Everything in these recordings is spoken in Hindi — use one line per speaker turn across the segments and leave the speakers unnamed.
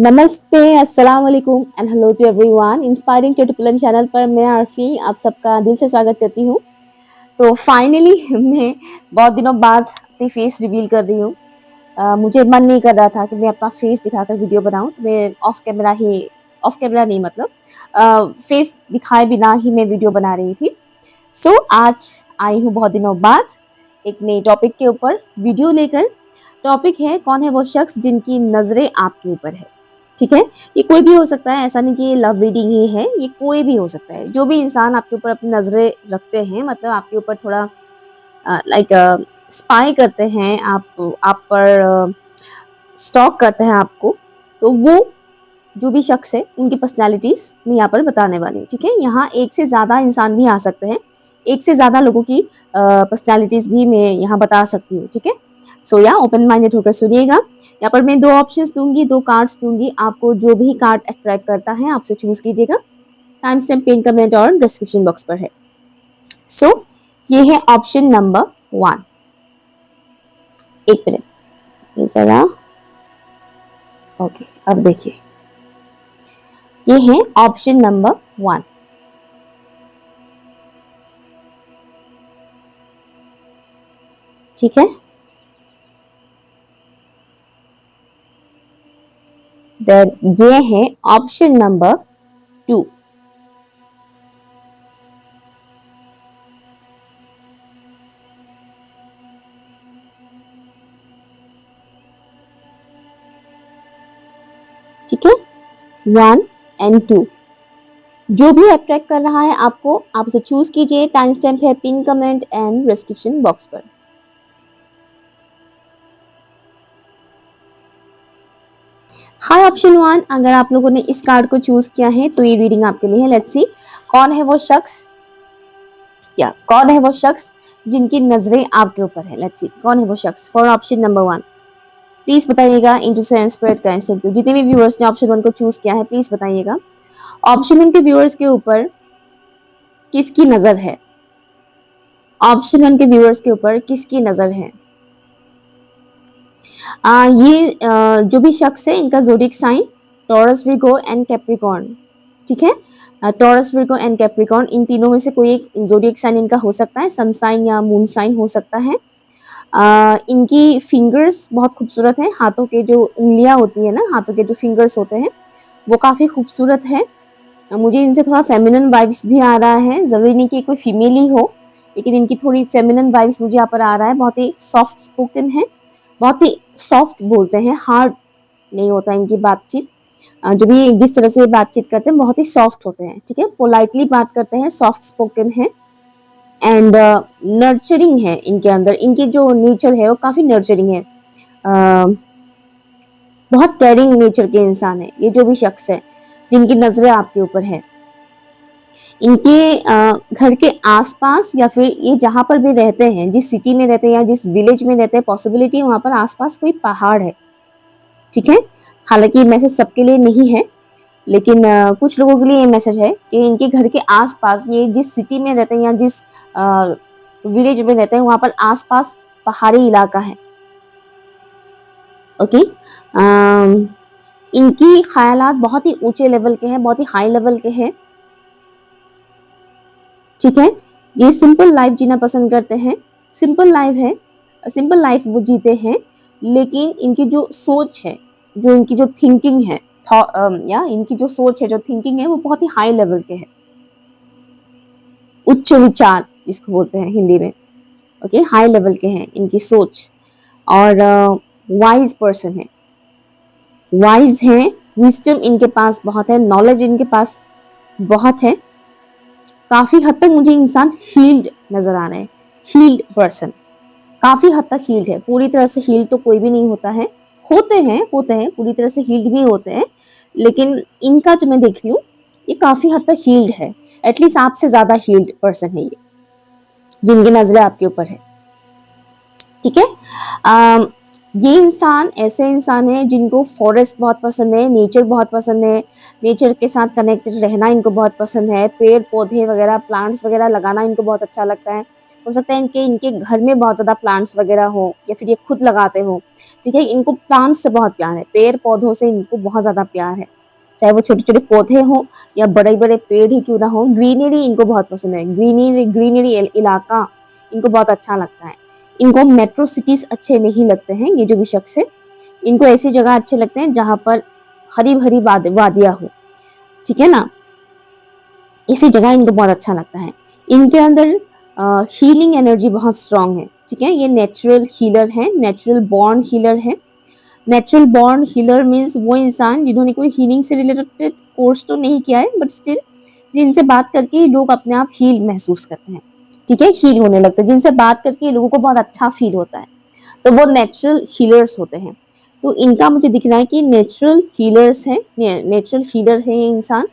नमस्ते, अस्सलाम वालेकुम and hello to everyone. Inspiring tutorial channel पर मैं आरफी आप सबका दिल से स्वागत करती हूँ। तो फाइनली मैं बहुत दिनों बाद अपनी फेस रिवील कर रही हूँ। मुझे मन नहीं कर रहा था कि मैं अपना फेस दिखाकर वीडियो बनाऊँ, तो मैं ऑफ कैमरा नहीं मतलब फेस दिखाए बिना ही मैं वीडियो बना रही थी। सो आज आई हूँ बहुत दिनों बाद एक नए टॉपिक के ऊपर वीडियो लेकर। टॉपिक है, कौन है वो शख्स जिनकी नज़रें आपके ऊपर है। ठीक है, ये कोई भी हो सकता है, ऐसा नहीं कि ये लव रीडिंग ही है, ये कोई भी हो सकता है। जो भी इंसान आपके ऊपर अपनी नज़रें रखते हैं, मतलब आपके ऊपर थोड़ा लाइक स्पाई करते हैं, आप पर स्टॉक करते हैं आपको, तो वो जो भी शख्स है उनकी पर्सनैलिटीज़ मैं यहाँ पर बताने वाली हूँ। ठीक है, यहाँ एक से ज़्यादा इंसान भी आ सकते हैं, एक से ज़्यादा लोगों की पर्सनैलिटीज़ भी मैं यहाँ बता सकती हूँ। ठीक है, सो या ओपन माइंडेड होकर सुनिएगा। यहाँ पर मैं 2 ऑप्शंस दूँगी, 2 कार्ड्स दूँगी, आपको जो भी कार्ड अट्रैक्ट करता है आपसे चूज़ कीजिएगा। टाइम स्टैम्प, पिन कमेंट और डिस्क्रिप्शन बॉक्स पर है। सो ये है ऑप्शन नंबर 1। एक मिनट, ये ज़रा ओके, अब देखिए, ये है ऑप्शन नंबर 1। ठीक है, देन ये है ऑप्शन नंबर 2। ठीक है, 1 एंड 2 जो भी अट्रैक्ट कर रहा है आपको, आप इसे चूज कीजिए। टाइम स्टैम्प है pin comment and description box पर। हाय ऑप्शन 1, अगर आप लोगों ने इस कार्ड को चूज किया है तो ये रीडिंग आपके लिए है। लेट्स सी कौन है वो शख्स, या कौन है वो शख्स जिनकी नजरें आपके ऊपर है। लेट्स सी कौन है वो शख्स फॉर ऑप्शन नंबर 1। प्लीज बताइएगा इंटू सेंस स्प्रेड का आंसर क्यों। जितने भी व्यूअर्स ने ऑप्शन 1 को चूज किया है प्लीज बताइएगा ऑप्शन 1 के व्यूअर्स के ऊपर किसकी नजर है। ऑप्शन 1 के व्यूअर्स के ऊपर किसकी नजर है। ये जो भी शख्स है इनका zodiac sign Taurus, Virgo and Capricorn. ठीक है, टॉरस, विर्गो एंड कैप्रिकॉर्न, इन तीनों में से कोई एक ज़ोडिएक साइन इनका हो सकता है। सन साइन या मून साइन हो सकता है। इनकी फिंगर्स बहुत खूबसूरत हैं। हाथों के जो उंगलियां होती है ना, हाथों के जो फिंगर्स होते हैं वो काफ़ी खूबसूरत है। मुझे इनसे थोड़ा फेमिनिन वाइब्स भी आ रहा है। ज़रूरी नहीं कि कोई फीमेल ही हो, लेकिन इनकी थोड़ी फेमिनिन वाइब्स मुझे यहाँ पर आ रहा है। बहुत ही सॉफ्ट स्पोकन है, बहुत ही सॉफ्ट बोलते हैं, हार्ड नहीं होता इनकी बातचीत। जो भी जिस तरह से बातचीत करते हैं बहुत ही सॉफ्ट होते हैं। ठीक है, पोलाइटली बात करते हैं, सॉफ्ट स्पोकन है एंड नर्चरिंग है इनके अंदर। इनकी जो नेचर है वो काफ़ी नर्चरिंग है। बहुत केयरिंग नेचर के इंसान है ये जो भी शख्स है जिनकी नज़रें आपके ऊपर है। इनके घर के आसपास या फिर ये जहाँ पर भी रहते हैं, जिस सिटी में रहते हैं या जिस विलेज में रहते हैं, पॉसिबिलिटी वहाँ पर आसपास कोई पहाड़ है। ठीक है, हालांकि मैसेज सबके लिए नहीं है, लेकिन कुछ लोगों के लिए ये मैसेज है कि इनके घर के आसपास, ये जिस सिटी में रहते हैं या जिस विलेज में रहते हैं वहाँ पर आसपास पहाड़ी इलाका है। ओके, इनकी ख्यालात बहुत ही ऊंचे लेवल के हैं, बहुत ही हाई लेवल के हैं। ठीक है, ये सिंपल लाइफ जीना पसंद करते हैं। सिंपल लाइफ है, सिंपल लाइफ वो जीते हैं, लेकिन इनकी जो सोच है, जो इनकी जो थिंकिंग है, या इनकी जो सोच है, जो थिंकिंग है, वो बहुत ही हाई लेवल के है। उच्च विचार जिसको बोलते हैं हिंदी में। ओके, हाई लेवल के हैं इनकी सोच। और वाइज पर्सन है, वाइज है, विजडम इनके पास बहुत है, नॉलेज इनके पास बहुत है। काफी हद तक मुझे इंसान हील्ड नजर आ रहे हैं। हील्ड पर्सन, काफी हद तक हील्ड है। पूरी तरह से हील्ड तो कोई भी नहीं होता है, होते हैं पूरी तरह से हील्ड भी होते हैं, लेकिन इनका जो मैं देख रही हूँ ये काफी हद तक हील्ड है। एटलीस्ट आपसे ज्यादा हील्ड पर्सन है ये, जिनकी नजरें आपके ऊपर है। ठीक है, ये इंसान ऐसे इंसान है जिनको फॉरेस्ट बहुत पसंद है, नेचर बहुत पसंद है, नेचर के साथ कनेक्टेड रहना इनको बहुत पसंद है। पेड़ पौधे वगैरह, प्लांट्स वगैरह लगाना इनको बहुत अच्छा लगता है। हो सकता है इनके घर में बहुत ज़्यादा प्लांट्स वगैरह हो, या फिर ये खुद लगाते हो, ठीक है। इनको प्लांट से बहुत प्यार है, पेड़ पौधों से इनको बहुत ज्यादा प्यार है, चाहे वो छोटे छोटे पौधे हों या बड़े बड़े पेड़ ही क्यों ना हो। ग्रीनरी इनको बहुत पसंद है, ग्रीनरी ग्रीनरी इलाका इनको बहुत अच्छा लगता है। इनको मेट्रो सिटीज अच्छे नहीं लगते हैं, ये जो भी शख्स है इनको ऐसी जगह अच्छे लगते हैं जहां पर हरी भरी वादियां हो, ठीक है ना, इसी जगह इनको बहुत अच्छा लगता है। इनके अंदर हीलिंग एनर्जी बहुत स्ट्रांग है, ठीक है। ये नेचुरल हीलर है, नेचुरल बॉर्न हीलर है। नेचुरल बॉर्न हीलर मीन्स वो इंसान जिन्होंने कोई हीलिंग से रिलेटेड कोर्स तो नहीं किया है, बट स्टिल जिनसे बात करके लोग अपने आप हील महसूस करते हैं, ठीक है, हील होने लगते हैं। जिनसे बात करके लोगों को बहुत अच्छा फील होता है, तो वो नेचुरल हीलर्स होते हैं। तो इनका मुझे दिख रहा है कि नेचुरल हीलर्स है, नेचुरल हीलर है ये इंसान।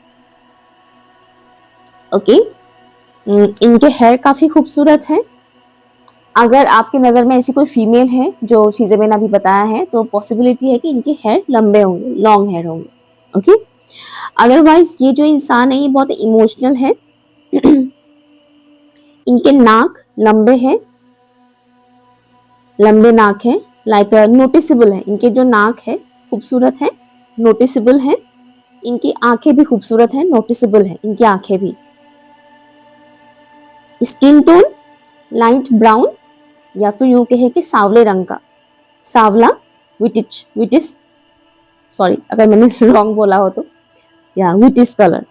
ओके। इनके हेयर काफी खूबसूरत है। अगर आपकी नजर में ऐसी कोई फीमेल है जो चीजें मैंने अभी बताया है, तो पॉसिबिलिटी है कि इनके हेयर लंबे होंगे, लॉन्ग हेयर होंगे। ओके। अदरवाइज ये जो इंसान है ये बहुत इमोशनल है। इनके नाक लंबे हैं, लंबे नाक है, लाइक नोटिसेबल है। इनके जो नाक है खूबसूरत है, नोटिसेबल है। इनकी आंखें भी खूबसूरत है, नोटिसेबल है इनकी आंखें भी। स्किन टोन लाइट ब्राउन या फिर यूं कहे कि सांवले रंग का, सांवला, विटिश विटिश, सॉरी अगर मैंने रॉन्ग बोला हो तो, या विटिश कलर।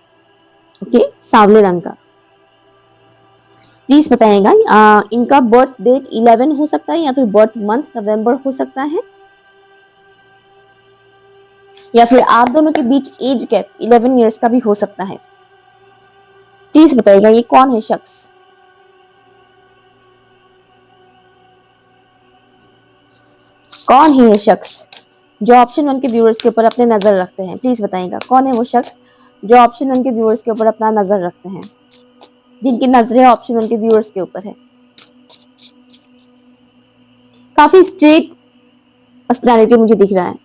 ओके, सांवले रंग का। प्लीज बताइएगा इनका बर्थ डेट 11 हो सकता है या फिर बर्थ मंथ नवंबर हो सकता है, या फिर आप दोनों के बीच एज गैप 11 इयर्स का भी हो सकता है। प्लीज बताइएगा ये कौन है शख्स। कौन है ये शख्स जो ऑप्शन 1 के व्यूअर्स के ऊपर अपने नजर रखते हैं। प्लीज बताइएगा कौन है वो शख्स जो ऑप्शन 1 के व्यूअर्स के ऊपर अपना नजर रखते हैं, जिनकी नजरें ऑप्शन 1 के व्यूअर्स के ऊपर है। काफी स्ट्रेट पर्सनालिटी मुझे दिख रहा है,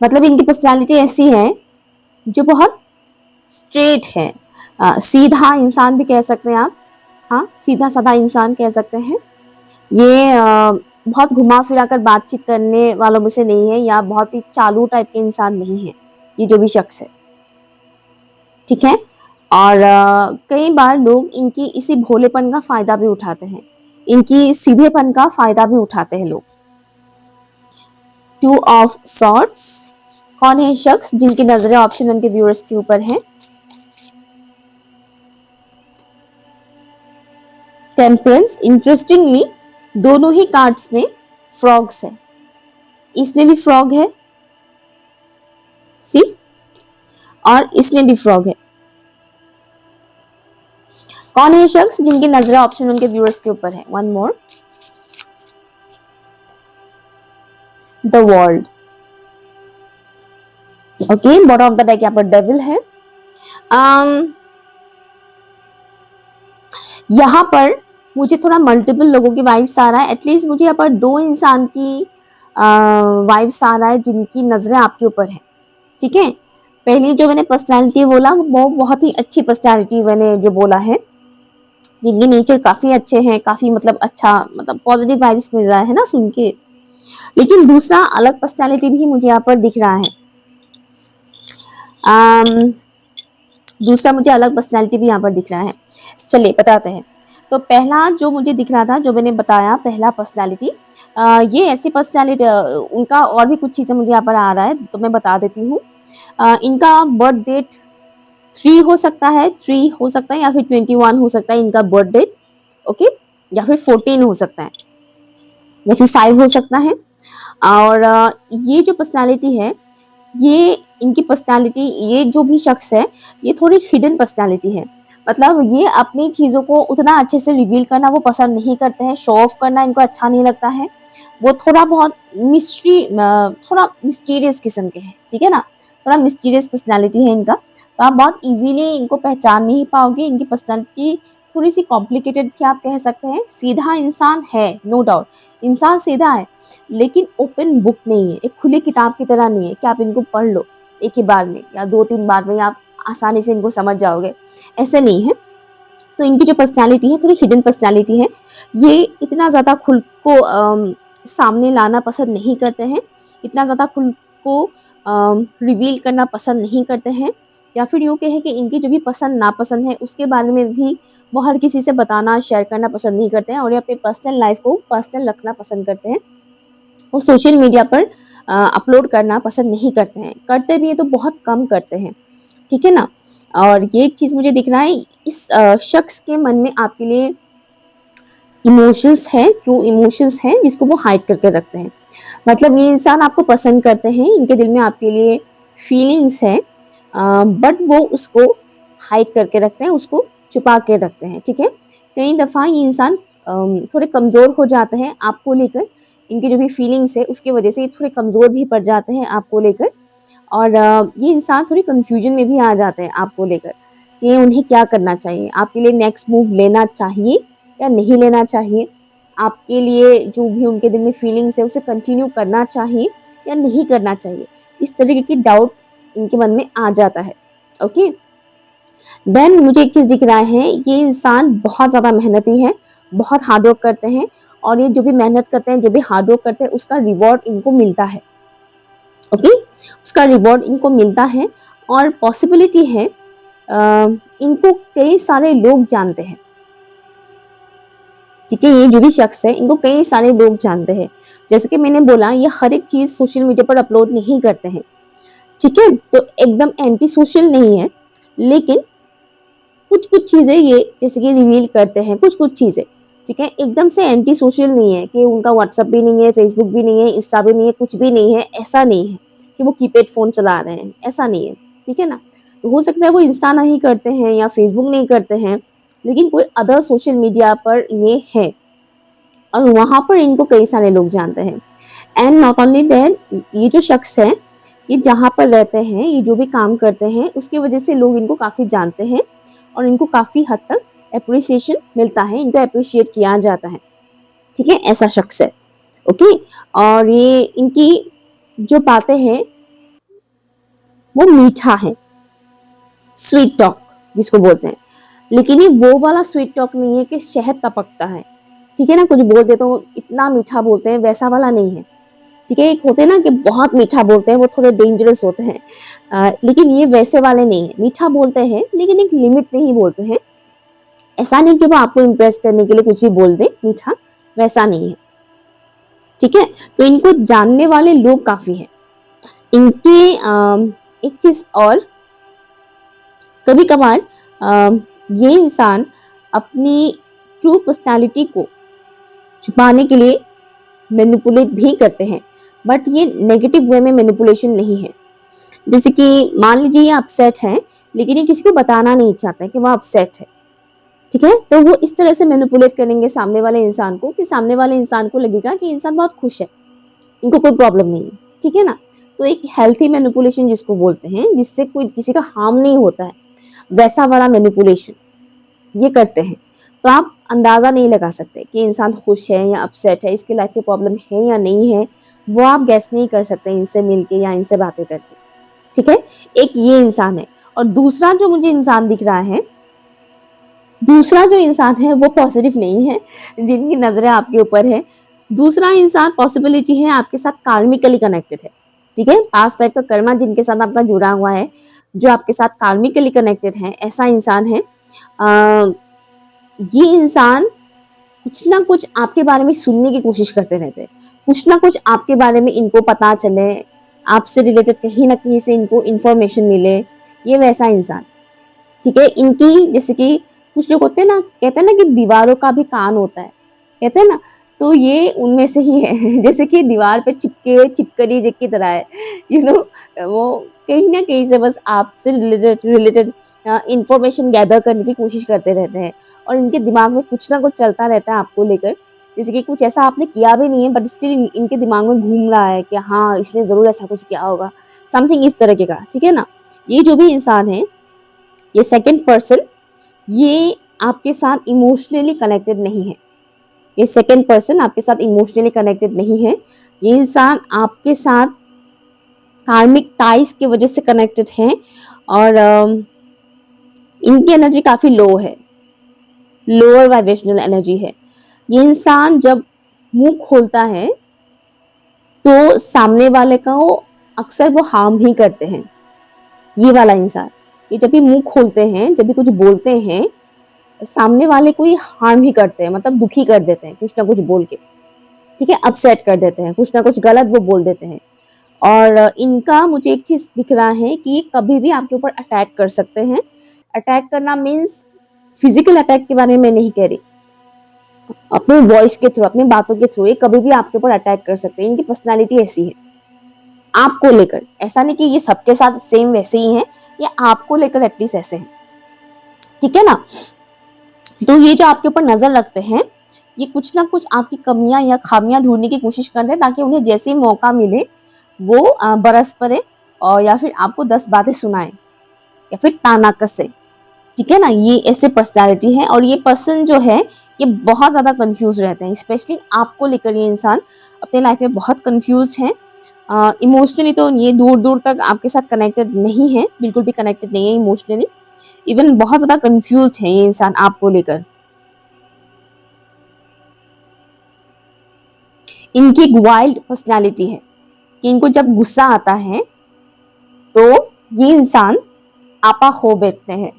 मतलब इनकी पर्सनालिटी ऐसी है जो बहुत स्ट्रेट है, सीधा इंसान भी कह सकते हैं आप। हाँ, सीधा साधा इंसान कह सकते हैं। ये बहुत घुमा फिरा कर बातचीत करने वालों में से नहीं है, या बहुत ही चालू टाइप के इंसान नहीं है ये जो भी शख्स है, ठीक है। और कई बार लोग इनकी इसी भोलेपन का फायदा भी उठाते हैं, इनकी सीधेपन का फायदा भी उठाते हैं लोग। 2 ऑफ सॉर्ड्स, कौन है शख्स जिनकी नजरें ऑप्शन 1 के व्यूअर्स के ऊपर है। टेम्परेंस, इंटरेस्टिंगली दोनों ही कार्ड्स में फ्रॉग्स है, इसमें भी फ्रॉग है, सी, और इसमें भी फ्रॉग है। कौन है शख्स जिनकी नजरें ऑप्शन 1 के व्यूअर्स के ऊपर है। One more, the world. Okay, bottom of the deck यहाँ पर डेविल है। यहाँ पर मुझे थोड़ा मल्टीपल लोगों की वाइब्स आ रहा है, एटलीस्ट मुझे यहाँ पर 2 इंसान की वाइब्स आ रहा है जिनकी नजरें आपके ऊपर है, ठीक है। पहली जो मैंने पर्सनालिटी बोला वो बहुत ही अच्छी पर्सनालिटी मैंने जो बोला है, जिनके नेचर काफी अच्छे हैं, काफी मतलब अच्छा, मतलब पॉजिटिव वाइब्स मिल रहा है ना सुन के। लेकिन दूसरा अलग पर्सनालिटी भी मुझे यहाँ पर दिख रहा है। दूसरा मुझे अलग पर्सनालिटी भी यहाँ पर दिख रहा है। चलिए बताते हैं। तो पहला जो मुझे दिख रहा था, जो मैंने बताया पहला पर्सनालिटी, ये ऐसी पर्सनालिटी, उनका और भी कुछ चीज़ें मुझे यहाँ पर आ रहा है तो मैं बता देती हूँ। इनका बर्थ डेट 3 हो सकता है, 3 हो सकता है या फिर 21 हो सकता है इनका बर्थ डेट, ओके, या फिर 14 हो सकता है या फिर 5 हो सकता है। और ये जो पर्सनालिटी है, ये इनकी पर्सनालिटी, ये जो भी शख्स है ये थोड़ी हिडन पर्सनालिटी है, मतलब ये अपनी चीज़ों को उतना अच्छे से रिवील करना वो पसंद नहीं करते हैं, शो ऑफ करना इनको अच्छा नहीं लगता है। वो थोड़ा बहुत थोड़ा मिस्टीरियस किस्म के हैं, ठीक है ना, थोड़ा मिस्टीरियस पर्सनालिटी है इनका। तो आप बहुत इजीली इनको पहचान नहीं पाओगे। इनकी पर्सनालिटी थोड़ी सी कॉम्प्लिकेटेड भी आप कह सकते हैं। सीधा इंसान है, नो डाउट, इंसान सीधा है, लेकिन ओपन बुक नहीं है, एक खुली किताब की तरह नहीं है कि आप इनको पढ़ लो एक ही बार में या 2-3 बार में आप आसानी से इनको समझ जाओगे, ऐसे नहीं है। तो इनकी जो पर्सनालिटी है थोड़ी हिडन पर्सनालिटी है। ये इतना ज़्यादा खुद को सामने लाना पसंद नहीं करते हैं, इतना ज़्यादा खुद को रिवील करना पसंद नहीं करते हैं, या फिर यूँ कहें कि इनकी जो भी पसंद नापसंद है उसके बारे में भी वो हर किसी से बताना, शेयर करना पसंद नहीं करते हैं, और ये अपने पर्सनल लाइफ को पर्सनल रखना पसंद करते हैं। वो सोशल मीडिया पर अपलोड करना पसंद नहीं करते हैं, करते भी हैं तो बहुत कम करते हैं, ठीक है ना। और ये एक चीज़ मुझे दिख रहा है, इस शख्स के मन में आपके लिए इमोशंस है, ट्रू इमोशंस हैं जिसको वो हाइड करके रखते हैं। मतलब ये इंसान आपको पसंद करते हैं, इनके दिल में आपके लिए फीलिंग्स है, बट वो उसको हाइड करके रखते हैं, उसको छुपा के रखते हैं, ठीक है। कई दफ़ा ये इंसान थोड़े कमज़ोर हो जाते हैं आपको लेकर, इनकी जो भी फीलिंग्स है उसकी वजह से ये थोड़े कमज़ोर भी पड़ जाते हैं आपको लेकर, और ये इंसान थोड़ी कन्फ्यूजन में भी आ जाते हैं आपको लेकर कि उन्हें क्या करना चाहिए, आपके लिए नेक्स्ट मूव लेना चाहिए या नहीं लेना चाहिए, आपके लिए जो भी उनके दिल में फीलिंग्स है उसे कंटिन्यू करना चाहिए या नहीं करना चाहिए। इस तरीके की डाउट इनके मन में आ जाता है। ओके, देन मुझे एक चीज़ दिख रहा है, ये इंसान बहुत ज़्यादा मेहनती है, बहुत हार्ड वर्क करते हैं, और ये जो भी मेहनत करते हैं, जो भी हार्ड वर्क करते हैं उसका रिवॉर्ड इनको मिलता है। ओके, उसका रिवॉर्ड इनको मिलता है, और पॉसिबिलिटी है इनको कई सारे लोग जानते हैं, ठीक है। ये जो भी शख्स है इनको कई सारे लोग जानते हैं, जैसे कि मैंने बोला ये हर एक चीज़ सोशल मीडिया पर अपलोड नहीं करते हैं, ठीक है। तो एकदम एंटी सोशल नहीं है, लेकिन कुछ कुछ चीज़ें ये जैसे कि रिवील करते हैं, कुछ कुछ चीज़ें, ठीक है। एकदम से एंटी सोशल नहीं है कि उनका व्हाट्सएप भी नहीं है, फेसबुक भी नहीं है, इंस्टा भी नहीं है, कुछ भी नहीं है, ऐसा नहीं है कि वो कीपैड फ़ोन चला रहे हैं, ऐसा नहीं है, ठीक है ना। तो हो सकता है वो इंस्टा नहीं करते हैं या फेसबुक नहीं करते हैं, लेकिन कोई अदर सोशल मीडिया पर ये है, और वहाँ पर इनको कई सारे लोग जानते हैं। एंड नॉट ओनली दैट, ये जो शख्स है ये जहाँ पर रहते हैं, ये जो भी काम करते हैं उसकी वजह से लोग इनको काफ़ी जानते हैं, और इनको काफ़ी हद तक एप्रिसिएशन मिलता है, इनको अप्रिशिएट किया जाता है, ठीक है। ऐसा शख्स है, ओके। और ये इनकी जो बातें हैं वो मीठा है, स्वीट टॉक जिसको बोलते हैं, लेकिन ये वो वाला स्वीट टॉक नहीं है कि शहद टपकता है, ठीक है ना। कुछ बोल देते तो इतना मीठा बोलते हैं, वैसा वाला नहीं है, ठीक है। एक होते हैं ना कि बहुत मीठा बोलते हैं, वो थोड़े डेंजरस होते हैं, लेकिन ये वैसे वाले नहीं है, मीठा बोलते हैं लेकिन एक लिमिट में ही बोलते हैं। ऐसा नहीं कि वो आपको इम्प्रेस करने के लिए कुछ भी बोल दे मीठा, वैसा नहीं है, ठीक है। तो इनको जानने वाले लोग काफ़ी हैं। इनके एक चीज़ और, कभी कभार ये इंसान अपनी ट्रू पर्सनालिटी को छुपाने के लिए मैनिपुलेट भी करते हैं, बट ये नेगेटिव वे में मैनिपुलेशन नहीं है। जैसे कि मान लीजिए ये अपसेट है, लेकिन ये किसी को बताना नहीं चाहते कि वो अपसेट है, ठीक है। तो वो इस तरह से मैनिपुलेट करेंगे सामने वाले इंसान को कि सामने वाले इंसान को लगेगा कि इंसान बहुत खुश है, इनको कोई प्रॉब्लम नहीं है, ठीक है ना। तो एक हेल्थी मैनिपुलेशन जिसको बोलते हैं, जिससे कोई किसी का हार्म नहीं होता है, वैसा वाला मैनिपुलेशन ये करते हैं। तो आप अंदाज़ा नहीं लगा सकते कि इंसान खुश है या अपसेट है, इसकी लाइफ में प्रॉब्लम है या नहीं है, वो आप गैस नहीं कर सकते इनसे मिलके या इनसे बातें करके, ठीक है। एक ये इंसान है, और दूसरा जो मुझे इंसान दिख रहा है, दूसरा जो इंसान है वो पॉजिटिव नहीं है, जिनकी नज़रें आपके ऊपर है। दूसरा इंसान पॉसिबिलिटी है आपके साथ कार्मिकली कनेक्टेड है, ठीक है। पास्ट लाइफ का कर्मा जिनके साथ आपका जुड़ा हुआ है, जो आपके साथ कार्मिकली कनेक्टेड है, ऐसा इंसान है। ये इंसान कुछ ना कुछ आपके बारे में सुनने की कोशिश करते रहते हैं, कुछ ना कुछ आपके बारे में इनको पता चले, आपसे रिलेटेड कहीं ना कहीं से इनको इंफॉर्मेशन मिले, ये वैसा इंसान, ठीक है। इनकी जैसे कि कुछ लोग होते हैं ना, कहते हैं ना कि दीवारों का भी कान होता है, कहते हैं ना, तो ये उनमें से ही है जैसे कि दीवार पे चिपके चिपकली जिक की तरह है, वो कहीं ना कहीं से बस आपसे रिलेटेड रिलेटेड इंफॉर्मेशन गैदर करने की कोशिश करते रहते हैं, और इनके दिमाग में कुछ ना कुछ चलता रहता है आपको लेकर। जैसे कि कुछ ऐसा आपने किया भी नहीं है, बट स्टिल इनके दिमाग में घूम रहा है कि हाँ इसने ज़रूर ऐसा कुछ किया होगा, समथिंग इस तरह का, ठीक है ना। ये जो भी इंसान है, ये सेकंड पर्सन, ये आपके साथ इमोशनली कनेक्टेड नहीं है, ये सेकंड पर्सन आपके साथ इमोशनली कनेक्टेड नहीं है। ये इंसान आपके साथ कार्मिक टाइज की वजह से कनेक्टेड है, और इनकी एनर्जी काफ़ी लो है, लोअर वाइब्रेशनल एनर्जी है। ये इंसान जब मुंह खोलता है तो सामने वाले का वो अक्सर वो हार्म ही करते हैं। ये वाला इंसान, ये जब भी मुंह खोलते हैं, जब भी कुछ बोलते हैं, सामने वाले को ही हार्म ही करते हैं, मतलब दुखी कर देते हैं कुछ ना कुछ बोल के, ठीक है, अपसेट कर देते हैं, कुछ ना कुछ गलत वो बोल देते हैं। और इनका मुझे एक चीज दिख रहा है कि ये कभी भी आपके ऊपर अटैक कर सकते हैं। अटैक करना मीन्स फिजिकल अटैक के बारे में नहीं कह रही, अपने वॉइस के थ्रू, अपनी बातों के थ्रू ये कभी भी आपके ऊपर अटैक कर सकते हैं। इनकी पर्सनालिटी ऐसी है आपको लेकर, ऐसा नहीं कि ये सबके साथ सेम वैसे ही है, ये आपको लेकर एटलीस्ट ऐसे हैं, ठीक है ना। तो ये जो आपके ऊपर नजर रखते हैं, ये कुछ ना कुछ आपकी कमियां या खामियां ढूंढने की कोशिश करते हैं, ताकि उन्हें जैसे ही मौका मिले वो बरस पड़े और या फिर आपको 10 बातें सुनाए या फिर ताना कसे, ठीक है ना। ये ऐसे पर्सनालिटी है। और ये पर्सन जो है ये बहुत ज्यादा कंफ्यूज रहते हैं, स्पेशली आपको लेकर। ये इंसान अपने लाइफ में बहुत कंफ्यूज है। इमोशनली तो ये दूर दूर तक आपके साथ कनेक्टेड नहीं है, बिल्कुल भी कनेक्टेड नहीं है इमोशनली। इवन बहुत ज्यादा कंफ्यूज है ये इंसान आपको लेकर। इनकी एक वाइल्ड पर्सनालिटी है कि इनको जब गुस्सा आता है तो ये इंसान आपा हो बैठते हैं।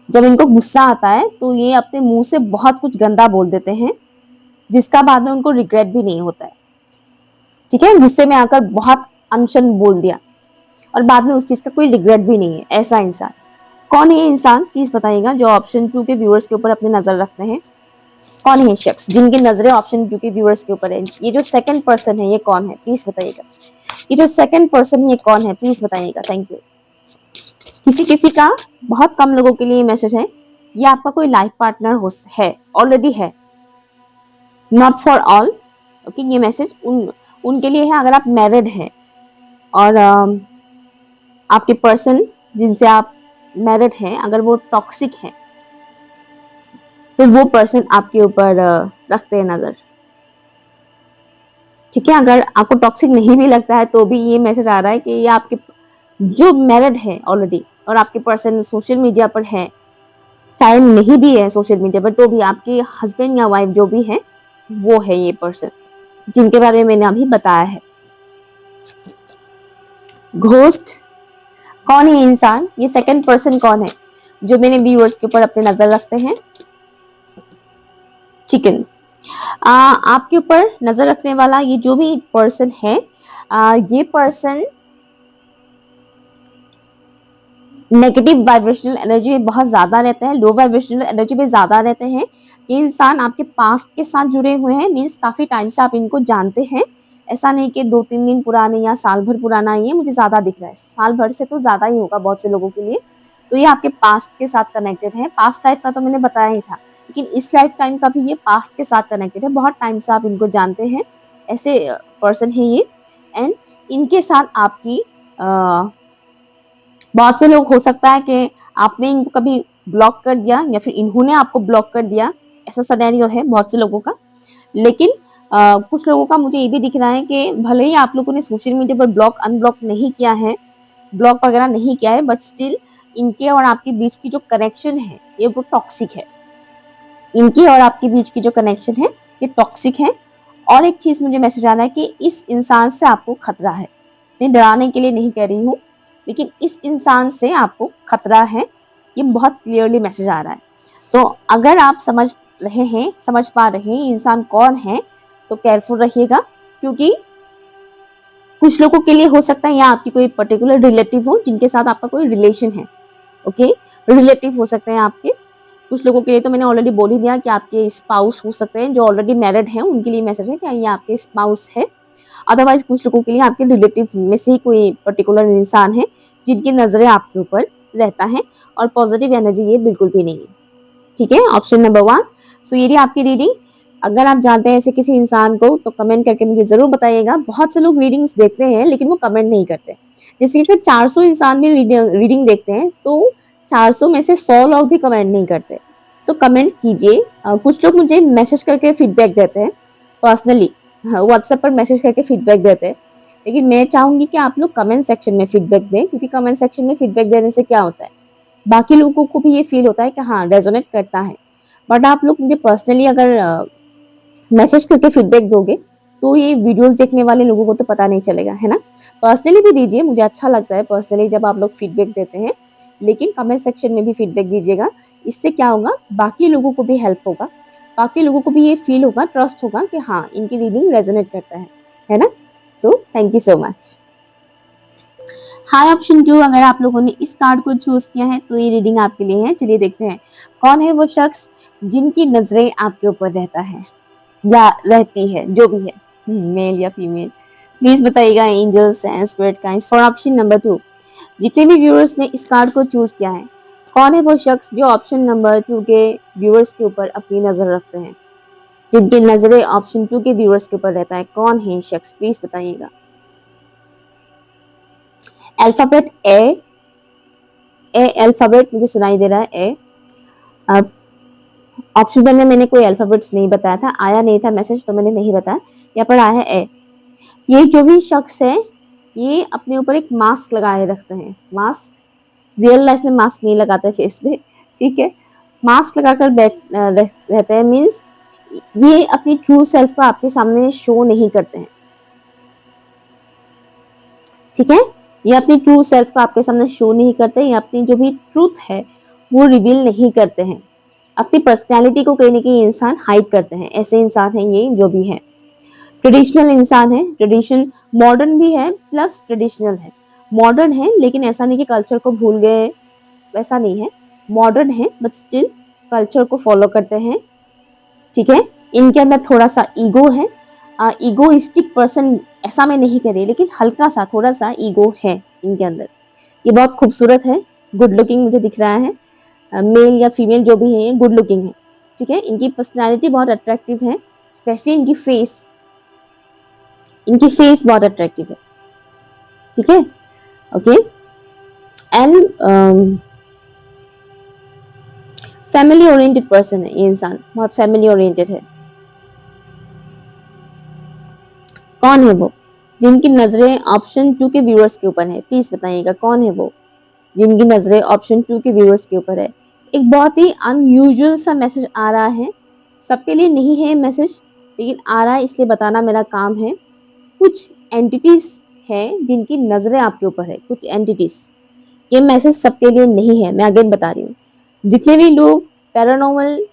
जब इनको गुस्सा आता है तो ये अपने मुंह से बहुत कुछ गंदा बोल देते हैं, जिसका बाद में उनको रिग्रेट भी नहीं होता है, ठीक है। गुस्से में आकर बहुत अनशन बोल दिया और बाद में उस चीज का कोई रिग्रेट भी नहीं है, ऐसा इंसान। कौन है ये इंसान, प्लीज बताइएगा, जो ऑप्शन 2 के व्यूअर्स के ऊपर अपनी नजर रखते हैं। कौन है ये शख्स जिनकी नजरें ऑप्शन 2 के व्यूअर्स के ऊपर है? ये जो सेकंड पर्सन है ये कौन है, प्लीज बताइएगा। ये जो सेकंड पर्सन है ये कौन है, प्लीज बताइएगा। Thank you. किसी किसी का, बहुत कम लोगों के लिए ये मैसेज है, ये आपका कोई लाइफ पार्टनर हो है, ऑलरेडी है, नॉट फॉर ऑल। ओके, ये मैसेज उनके लिए है अगर आप मैरिड हैं और आपके पर्सन जिनसे आप मैरिड हैं अगर वो टॉक्सिक है तो वो पर्सन आपके ऊपर रखते हैं नजर, ठीक है। अगर आपको टॉक्सिक नहीं भी लगता है तो भी ये मैसेज आ रहा है कि ये आपके जो मैरिड है ऑलरेडी और आपके पर्सन सोशल मीडिया पर है, चाहे नहीं भी है सोशल मीडिया पर तो भी आपके हस्बैंड या वाइफ जो भी है वो है ये पर्सन जिनके बारे में मैंने अभी बताया है। घोस्ट, कौन है इंसान, ये सेकंड पर्सन कौन है जो मेरे व्यूअर्स के ऊपर अपने नजर रखते हैं। चिकन, आपके ऊपर नजर रखने वाला ये जो भी पर्सन है, ये पर्सन नेगेटिव वाइब्रेशनल एनर्जी में बहुत ज्यादा रहते हैं, लो वाइब्रेशनल एनर्जी में ज्यादा रहते हैं। ये इंसान आपके पास्ट के साथ जुड़े हुए हैं, मीन्स काफी टाइम से आप इनको जानते हैं। ऐसा नहीं कि 2-3 दिन पुराने या साल भर पुराना, ये मुझे ज्यादा दिख रहा है, साल भर से तो ज्यादा ही होगा बहुत से लोगों के लिए। तो ये आपके पास्ट के साथ कनेक्टेड है। पास्ट लाइफ का तो मैंने बताया ही था, लेकिन इस लाइफ टाइम का भी ये पास्ट के साथ कनेक्टेड है। बहुत टाइम से आप इनको जानते हैं, ऐसे पर्सन है ये। एंड इनके साथ आपकी बहुत से लोग, हो सकता है कि आपने इनको कभी ब्लॉक कर दिया या फिर इन्होंने आपको ब्लॉक कर दिया, ऐसा सिनेरियो है बहुत से लोगों का। लेकिन कुछ लोगों का मुझे ये भी दिख रहा है कि भले ही आप लोगों ने सोशल मीडिया पर ब्लॉक अनब्लॉक नहीं किया है, ब्लॉक वगैरह नहीं किया है, बट स्टिल इनके और आपके बीच की जो कनेक्शन है ये वो टॉक्सिक है। इनकी और आपके बीच की जो कनेक्शन है ये टॉक्सिक है। और एक चीज मुझे मैसेज आ रहा है कि इस इंसान से आपको खतरा है। मैं डराने के लिए नहीं कह रही हूँ, लेकिन इस इंसान से आपको खतरा है, ये बहुत क्लियरली मैसेज आ रहा है। तो अगर आप समझ रहे हैं, समझ पा रहे हैं इंसान कौन है, तो केयरफुल रहिएगा, क्योंकि कुछ लोगों के लिए हो सकता है या आपकी कोई पर्टिकुलर रिलेटिव हो जिनके साथ आपका कोई रिलेशन है। ओके, रिलेटिव हो सकते हैं आपके। कुछ लोगों के लिए तो मैंने ऑलरेडी बोल ही दिया कि आपके स्पाउस हो सकते हैं, जो ऑलरेडी मैरिड हैं उनके लिए मैसेज है कि ये आपके स्पाउस है। अदरवाइज कुछ लोगों के लिए आपके रिलेटिव में से ही कोई पर्टिकुलर इंसान है जिनकी नजरें आपके ऊपर रहता है, और पॉजिटिव एनर्जी ये बिल्कुल भी नहीं है, ठीक है। Option number 1। सो ये रही आपकी रीडिंग। अगर आप जानते हैं ऐसे किसी इंसान को तो कमेंट करके मुझे जरूर बताइएगा। बहुत से लोग रीडिंग्स देखते हैं लेकिन वो कमेंट नहीं करते। जैसे कि 400 इंसान भी रीडिंग देखते हैं तो 400 में से 100 लोग भी कमेंट नहीं करते। तो कमेंट कीजिए। कुछ लोग मुझे मैसेज करके फीडबैक देते हैं, पर्सनली व्हाट्सएप पर मैसेज करके फीडबैक देते हैं, लेकिन मैं चाहूंगी कि आप लोग कमेंट सेक्शन में फीडबैक दें, क्योंकि कमेंट सेक्शन में फीडबैक देने से क्या होता है, बाकी लोगों को भी ये फील होता है कि हाँ रेजोनेट करता है। बट आप लोग मुझे पर्सनली अगर मैसेज करके फीडबैक दोगे तो ये वीडियोस देखने वाले लोगों को तो पता नहीं चलेगा, है ना। पर्सनली भी दीजिए, मुझे अच्छा लगता है पर्सनली जब आप लोग फीडबैक देते हैं, लेकिन कमेंट सेक्शन में भी फीडबैक दीजिएगा। इससे क्या होगा, बाकी लोगों को भी हेल्प होगा, बाकी लोगों को भी ये फील होगा, ट्रस्ट होगा कि हाँ इनकी रीडिंग रेजोनेट करता है ना। So thank you so much. Hi option 2, अगर आप लोगों ने इस कार्ड को चूज किया है तो ये रीडिंग आपके लिए है। चलिए देखते हैं कौन है वो शख्स जिनकी नजरें आपके ऊपर रहता है या रहती है, जो भी है, मेल या फीमेल। प्लीज बताइएगा angels and spirit guides for option number 2। जितने भी व्यूअर्स ने इस कार्ड को चूज किया है, कौन है वो शख्स जो ऑप्शन नंबर 2 के व्यूअर्स के ऊपर अपनी नजर रखते हैं, जिनकी नजरें ऑप्शन 2 के व्यूअर्स के ऊपर रहता है, कौन है शख्स, प्लीज बताइएगा। अल्फाबेट ए अल्फाबेट मुझे सुनाई दे रहा है ए। अब ऑप्शन वन में मैंने कोई अल्फाबेट्स नहीं बताया था, आया नहीं था मैसेज तो मैंने नहीं बताया। यहाँ पर आया है ए। ये जो भी शख्स है ये अपने ऊपर एक मास्क लगाए रखते हैं। मास्क रियल लाइफ में मास्क नहीं लगाते फेस पे, ठीक है, मास्क लगाकर रहते हैं। मीन्स ये अपनी ट्रू सेल्फ को आपके सामने शो नहीं करते हैं, ठीक है। ये अपनी ट्रू सेल्फ को आपके सामने शो नहीं करते, ये अपनी जो भी ट्रूथ है वो रिवील नहीं करते हैं। अपनी पर्सनैलिटी को कहीं ना कहीं इंसान हाइड करते हैं। ऐसे इंसान हैं ये जो भी है। ट्रेडिशनल इंसान है, ट्रेडिशन मॉडर्न भी है प्लस ट्रेडिशनल है। मॉडर्न है लेकिन ऐसा नहीं कि कल्चर को भूल गए, वैसा नहीं है। मॉडर्न है बट स्टिल कल्चर को फॉलो करते हैं, ठीक है। इनके अंदर थोड़ा सा ईगो है, ईगोइस्टिक पर्सन ऐसा मैं नहीं कह रही, लेकिन हल्का सा थोड़ा सा ईगो है इनके अंदर। ये बहुत खूबसूरत है, गुड लुकिंग मुझे दिख रहा है। मेल या फीमेल जो भी है ये गुड लुकिंग है, ठीक है। इनकी पर्सनालिटी बहुत अट्रैक्टिव है, स्पेशली इनकी फेस बहुत अट्रैक्टिव है, ठीक है। Okay and family oriented person है ये इंसान, बहुत फैमिली ओरिएंटेड है। कौन है वो जिनकी नजरें ऑप्शन 2 के व्यूअर्स के ऊपर है, प्लीज बताइएगा कौन है वो जिनकी नजरें ऑप्शन 2 के व्यूअर्स के ऊपर है। एक बहुत ही अनयूजुअल सा मैसेज आ रहा है, सबके लिए नहीं है मैसेज, लेकिन आ रहा है इसलिए बताना मेरा काम है। कुछ एंटिटीज है जिनकी नजरें आपके ऊपर है, कुछ एंटिटीज। ये मैसेज सबके लिए नहीं है, मैं अगेन बता रही हूँ। जितने भी लोग पैरानॉर्मल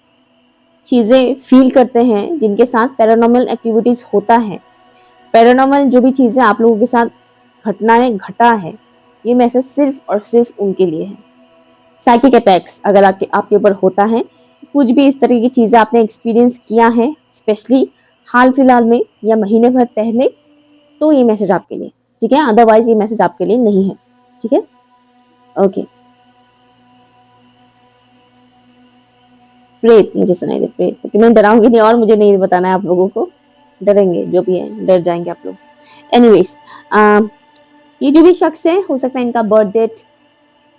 चीजें फील करते हैं, जिनके साथ पैरानॉर्मल एक्टिविटीज होता है, पैरानॉर्मल जो भी चीजें आप लोगों के साथ घटनाएं घटा है, ये मैसेज सिर्फ और सिर्फ उनके लिए है। साइकिक अटैक्स अगर आपके ऊपर होता है, कुछ भी इस तरह की चीजें आपने एक्सपीरियंस किया है, स्पेशली हाल फिलहाल में या महीने भर पहले, तो ये मैसेज आपके लिए, ठीक है। अदरवाइज ये मैसेज आपके लिए नहीं है, ठीक है। ओके प्रेत मुझे सुनाई दे, प्रेत, क्योंकि मैं डराऊंगी नहीं और मुझे नहीं बताना है आप लोगों को, डरेंगे जो भी है, डर जाएंगे आप लोग। एनीवेज ये जो भी शख्स है, हो सकता है इनका बर्थ डेट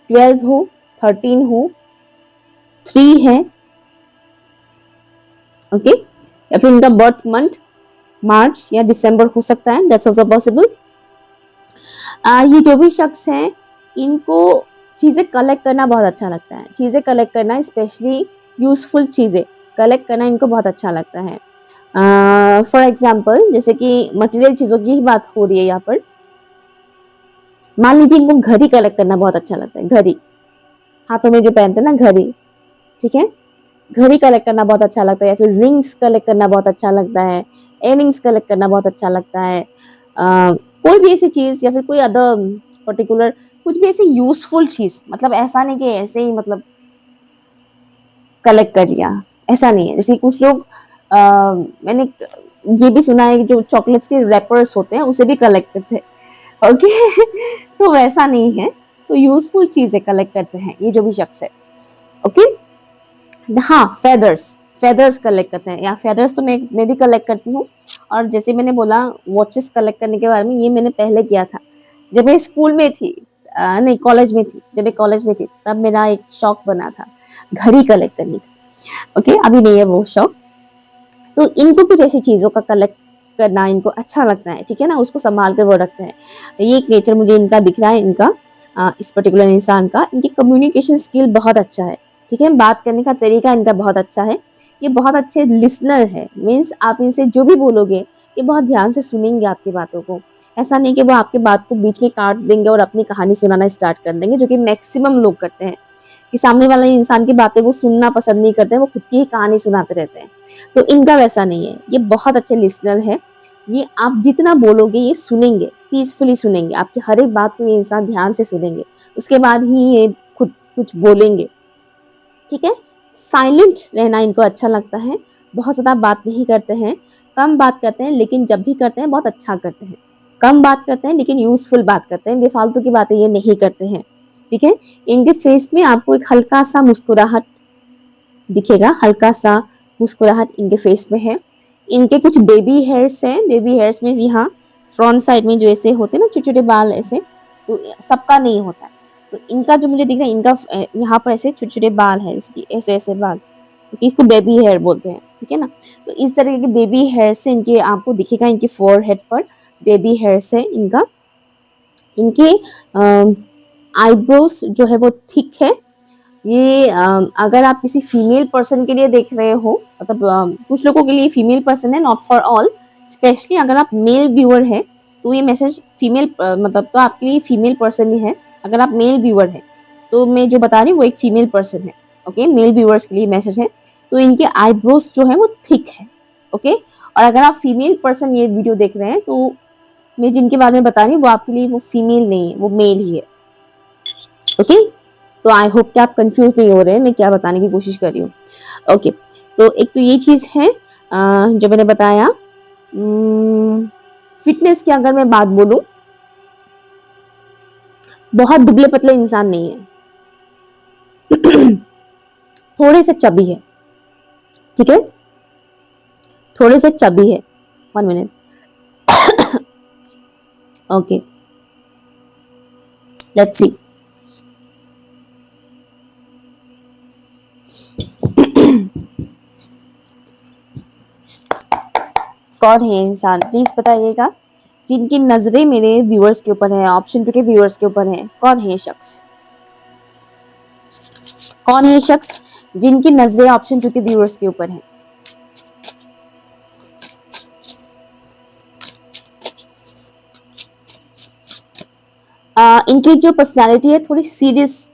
12 हो, 13 हो, 3 है, ओके, या फिर इनका बर्थ मंथ मार्च या दिसंबर हो सकता है, दैट्स आल्सो पॉसिबल। ये जो भी शख्स है इनको चीजें कलेक्ट करना बहुत अच्छा लगता है, चीजें कलेक्ट करना, स्पेशली यूजफुल चीजें कलेक्ट करना इनको बहुत अच्छा लगता है। फॉर एग्जाम्पल जैसे कि मटेरियल चीजों की ही बात हो रही है यहाँ पर, मान लीजिए इनको घड़ी कलेक्ट करना बहुत अच्छा लगता है, घड़ी हाथों में जो पहनते हैं ना घड़ी, ठीक है, घड़ी कलेक्ट करना बहुत अच्छा लगता है, या फिर रिंग्स कलेक्ट करना बहुत अच्छा लगता है, इयररिंग्स कलेक्ट करना बहुत अच्छा लगता है। कोई भी ऐसी चीज या फिर कोई अदर पर्टिकुलर कुछ भी ऐसी यूजफुल चीज, मतलब ऐसा नहीं कि ऐसे ही मतलब कलेक्ट कर लिया, ऐसा नहीं है। जैसे कुछ लोग मैंने ये भी सुना है कि जो चॉकलेट्स के रैपर्स होते हैं उसे भी कलेक्ट करते हैं, ओके तो वैसा नहीं है, तो यूजफुल चीजें कलेक्ट करते हैं ये जो भी शख्स है, ओके। हाँ फेदर्स कलेक्ट करते हैं, या फेदर्स तो मैं भी कलेक्ट करती हूँ। और जैसे मैंने बोला वॉचेस कलेक्ट करने के बारे में, ये मैंने पहले किया था जब मैं स्कूल में थी, नहीं कॉलेज में थी, जब मैं कॉलेज में थी तब मेरा एक शौक बना था घड़ी कलेक्ट करने का, ओके, अभी नहीं है वो शौक। तो इनको कुछ ऐसी चीजों का कलेक्ट करना इनको अच्छा लगता है, ठीक है ना, उसको संभाल कर वो रखते हैं। ये एक नेचर मुझे इनका दिख रहा है, इनका इस पर्टिकुलर इंसान का। इनकी कम्युनिकेशन स्किल बहुत अच्छा है, ठीक है, बात करने का तरीका इनका बहुत अच्छा है। ये बहुत अच्छे लिसनर है, मीन्स आप इनसे जो भी बोलोगे ये बहुत ध्यान से सुनेंगे आपकी बातों को। ऐसा नहीं कि वो आपकी बात को बीच में काट देंगे और अपनी कहानी सुनाना स्टार्ट कर देंगे, जो कि मैक्सिमम लोग करते हैं कि सामने वाले इंसान की बातें वो सुनना पसंद नहीं करते हैं, वो खुद की ही कहानी सुनाते रहते हैं। तो इनका वैसा नहीं है, ये बहुत अच्छे लिसनर है। ये आप जितना बोलोगे ये सुनेंगे, पीसफुली सुनेंगे, आपकी हर एक बात को ये इंसान ध्यान से सुनेंगे, उसके बाद ही ये खुद कुछ बोलेंगे। ठीक है, साइलेंट रहना इनको अच्छा लगता है, बहुत ज़्यादा बात नहीं करते हैं, कम बात करते हैं, लेकिन जब भी करते हैं बहुत अच्छा करते हैं। कम बात करते हैं लेकिन यूजफुल बात करते हैं, बेफालतू की बातें ये नहीं करते हैं। ठीक है, इनके फेस में आपको एक हल्का सा मुस्कुराहट दिखेगा, हल्का सा मुस्कुराहट इनके फेस में है। इनके कुछ बेबी हेयर्स हैं, बेबी हेयर्स में यहाँ फ्रंट साइड में जो ऐसे होते हैं ना छोटे छोटे बाल ऐसे, तो सबका नहीं होता है। तो इनका जो मुझे दिख रहा है, इनका यहाँ पर ऐसे छोटे छोटे बाल है, इसकी ऐसे ऐसे बाल, क्योंकि इसको बेबी हेयर बोलते हैं। ठीक है ना, तो इस तरह के बेबी हेयर से इनके आपको दिखेगा, इनके फोरहेड पर बेबी हेयर है इनका। इनके आईब्रोज जो है वो थिक है। ये अगर आप किसी फीमेल पर्सन के लिए देख रहे हो, मतलब कुछ लोगों के लिए फीमेल पर्सन है, नॉट फॉर ऑल, स्पेशली अगर आप मेल व्यूअर है तो ये मैसेज फीमेल मतलब तो आपके लिए फीमेल पर्सन ही है। अगर आप मेल व्यूअर है तो मैं जो बता रही हूँ वो एक फीमेल पर्सन है। ओके, मेल व्यूअर्स के लिए मैसेज है। तो इनके आईब्रोज जो है वो थिक है। ओके, और अगर आप फीमेल पर्सन ये वीडियो देख रहे हैं तो मैं जिनके बारे में बता रही हूँ वो आपके लिए वो फीमेल नहीं है, वो मेल ही है। ओके, तो आई होप कि आप कंफ्यूज नहीं हो रहे हैं मैं क्या बताने की कोशिश कर रही हूँ। ओके, तो एक तो ये चीज है जो मैंने बताया। फिटनेस की अगर मैं बात बोलूं, बहुत दुबले पतले इंसान नहीं है, थोड़े से चबी है। ठीक है, थोड़े से चबी है। 1 मिनट। Okay, let's see. कौन है इंसान, प्लीज बताइएगा, जिनकी नजरें मेरे व्यूअर्स के ऊपर है, ऑप्शन 2 के व्यूअर्स के ऊपर है। कौन है ये शख्स? कौन है ये शख्स जिनकी नजरें ऑप्शन 2 के व्यूअर्स के ऊपर है? इनकी जो पर्सनालिटी है थोड़ी सीरियस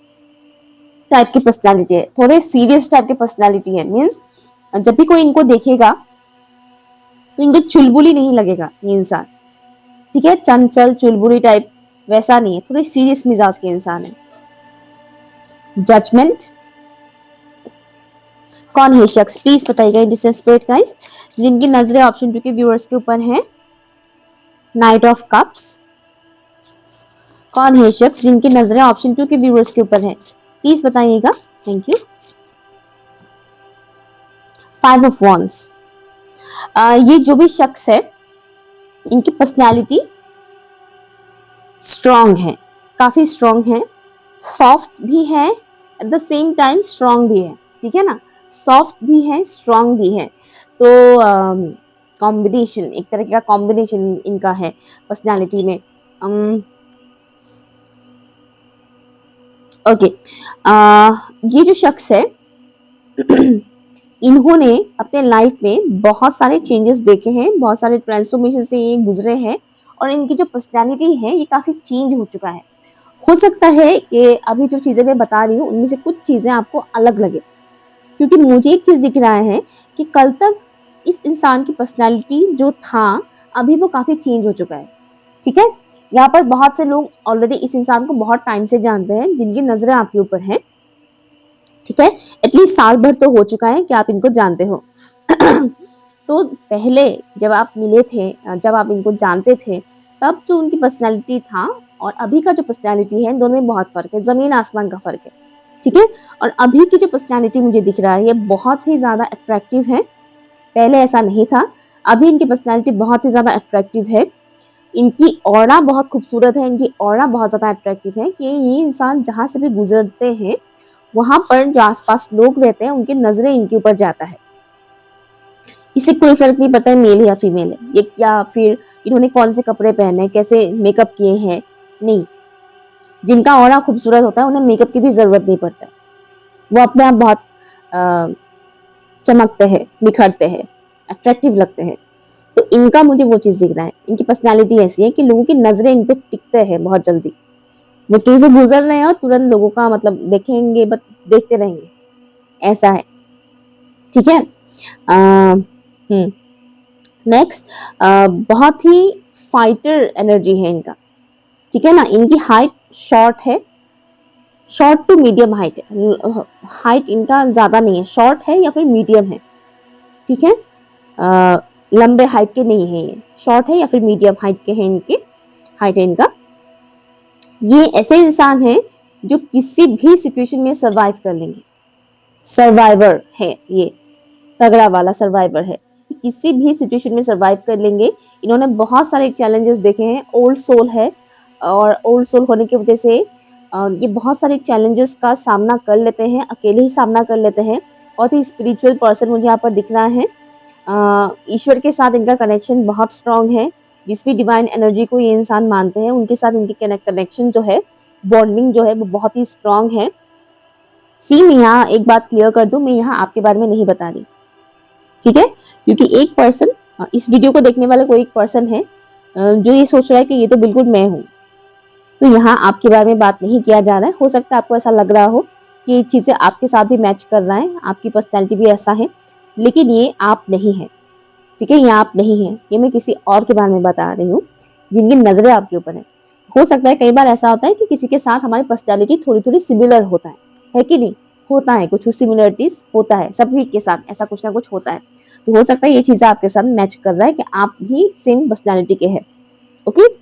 टाइप की पर्सनालिटी है, थोड़े सीरियस टाइप की पर्सनालिटी है। मीन्स जब भी कोई इनको देखेगा तो इनको चुलबुली नहीं लगेगा ये इंसान। ठीक है, चंचल चुलबुली टाइप वैसा नहीं है, थोड़े सीरियस मिजाज के इंसान है। जजमेंट। कौन है शख्स, प्लीज बताइएगा डिसरेस्पेक्ट गाइस, जिनकी नजरें ऑप्शन 2 के व्यूअर्स के ऊपर है। Night of cups. कौन है शख्स जिनकी नजरें ऑप्शन 2 के व्यूअर्स के ऊपर है, प्लीज बताइएगा। Thank you. 5 of wands. ये जो भी शख्स है इनकी पर्सनालिटी स्ट्रॉन्ग है, काफी स्ट्रॉन्ग है, सॉफ्ट भी है, at the same time strong भी है। ठीक है ना, सॉफ्ट भी है, स्ट्रॉन्ग भी है। तो कॉम्बिनेशन, एक तरह का कॉम्बिनेशन इनका है पर्सनालिटी में। ओके, ये जो शख्स है इन्होंने अपने लाइफ में बहुत सारे चेंजेस देखे हैं, बहुत सारे ट्रांसफॉर्मेशन से ये गुजरे हैं, और इनकी जो पर्सनालिटी है ये काफ़ी चेंज हो चुका है। हो सकता है कि अभी जो चीज़ें मैं बता रही हूँ उनमें से कुछ चीज़ें आपको अलग लगे, क्योंकि मुझे एक चीज़ दिख रहा है कि कल तक इस इंसान की पर्सनालिटी जो था अभी वो काफ़ी चेंज हो चुका है। ठीक है, यहाँ पर बहुत से लोग ऑलरेडी इस इंसान को बहुत टाइम से जानते हैं, जिनकी नज़रें आपके ऊपर हैं। ठीक है, एटलीस्ट साल भर तो हो चुका है कि आप इनको जानते हो। तो पहले जब आप मिले थे, जब आप इनको जानते थे, तब जो उनकी पर्सनालिटी था और अभी का जो पर्सनालिटी है, इन दोनों में बहुत फर्क है, जमीन आसमान का फर्क है। ठीक है, और अभी की जो पर्सनालिटी मुझे दिख रहा है ये बहुत ही ज्यादा अट्रैक्टिव है, पहले ऐसा नहीं था। अभी इनकी पर्सनालिटी बहुत ही ज्यादा अट्रैक्टिव है, इनकी ऑरा बहुत खूबसूरत है, इनकी ऑरा बहुत ज्यादा अट्रैक्टिव है कि ये इंसान जहाँ से भी गुजरते हैं वहां पर जो आसपास लोग रहते हैं उनकी नजरें इनके ऊपर जाता है। इससे कोई फर्क नहीं पड़ता है मेल या फीमेल है ये, या फिर इन्होंने कौन से कपड़े पहने हैं, कैसे मेकअप किए हैं, नहीं। जिनका ऑरा खूबसूरत होता है उन्हें मेकअप की भी जरूरत नहीं पड़ता है, वो अपने आप बहुत चमकते हैं, निखरते हैं, अट्रैक्टिव लगते हैं। तो इनका मुझे वो चीज दिख रहा है, इनकी पर्सनालिटी ऐसी है कि लोगों की नजरें इन पे टिकते हैं बहुत जल्दी। वो कहीं से गुजर रहे हैं और तुरंत लोगों का मतलब देखेंगे, बट देखते रहेंगे, ऐसा है। ठीक है। नेक्स्ट, बहुत ही फाइटर एनर्जी है इनका। ठीक है ना। इनकी हाइट शॉर्ट है, शॉर्ट टू मीडियम हाइट है। हाइट इनका ज्यादा नहीं है, शॉर्ट है या फिर मीडियम है। ठीक है। लंबे हाइट के नहीं है, ये शॉर्ट है या फिर मीडियम हाइट के हैं, इनके हाइट है इनका। ये ऐसे इंसान हैं जो किसी भी सिचुएशन में सरवाइव कर लेंगे। सर्वाइवर है ये, तगड़ा वाला सर्वाइवर है, किसी भी सिचुएशन में सरवाइव कर लेंगे। इन्होंने बहुत सारे चैलेंजेस देखे हैं, ओल्ड सोल है, और ओल्ड सोल होने की वजह से ये बहुत सारे चैलेंजेस का सामना कर लेते हैं, अकेले ही सामना कर लेते हैं। बहुत ही स्पिरिचुअल पर्सन मुझे यहाँ पर दिख रहा है। ईश्वर के साथ इनका कनेक्शन बहुत स्ट्रांग है। जिस भी डिवाइन एनर्जी को ये इंसान मानते हैं, उनके साथ इनकी कनेक्शन जो है, बॉन्डिंग जो है, वो बहुत ही स्ट्रांग है। सी, मैं यहाँ एक बात क्लियर कर दूं, मैं यहाँ आपके बारे में नहीं बता रही, ठीक है, क्योंकि एक पर्सन, इस वीडियो को देखने वाला कोई एक पर्सन है जो ये सोच रहा है कि ये तो बिल्कुल मैं हूँ, तो यहाँ आपके बारे में बात नहीं किया जा रहा है। हो सकता है आपको ऐसा लग रहा हो कि ये चीजें आपके साथ भी मैच कर रहा है, आपकी पर्सनैलिटी भी ऐसा है, लेकिन ये आप नहीं है। ठीक है, ये आप नहीं है, ये मैं किसी और के बारे में बता रही हूँ जिनकी नजरें आपके ऊपर है। हो सकता है कई बार ऐसा होता है कि किसी के साथ हमारी पर्सनैलिटी थोड़ी थोड़ी सिमिलर होता है कि नहीं, होता है, कुछ सिमिलरिटीज होता है, सभी के साथ ऐसा कुछ ना कुछ होता है। तो हो सकता है ये चीजें आपके साथ मैच कर रहा है कि आप भी सेम पर्सनैलिटी के हैं। ओके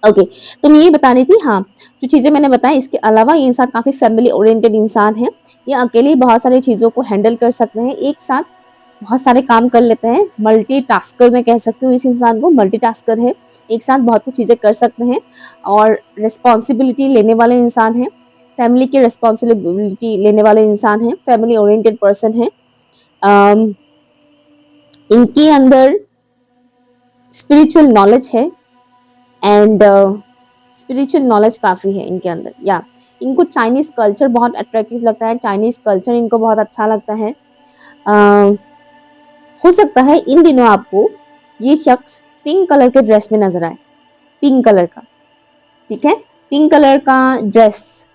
ओके, तो मैं ये बता रही थी, हाँ, जो चीजें मैंने बताई, इसके अलावा ये इंसान काफी फैमिली ओरिएंटेड इंसान है। ये अकेले बहुत सारी चीजों को हैंडल कर सकते हैं, एक साथ बहुत सारे काम कर लेते हैं। मल्टीटास्कर मैं कह सकती हूँ इस इंसान को, मल्टीटास्कर है, एक साथ बहुत कुछ चीजें कर सकते हैं। और रिस्पॉन्सिबिलिटी लेने वाले इंसान है, फैमिली की रिस्पॉन्सिबिलिटी लेने वाले इंसान है, फैमिली ओरिएंटेड पर्सन है। इनके अंदर स्पिरिचुअल नॉलेज है, एंड स्पिरिचुअल नॉलेज काफ़ी है इनके अंदर। या इनको चाइनीज़ कल्चर बहुत अट्रैक्टिव लगता है, चाइनीज़ कल्चर इनको बहुत अच्छा लगता है। हो सकता है इन दिनों आपको ये शख्स पिंक कलर के ड्रेस में नजर आए, पिंक कलर का। ठीक है, पिंक कलर का ड्रेस,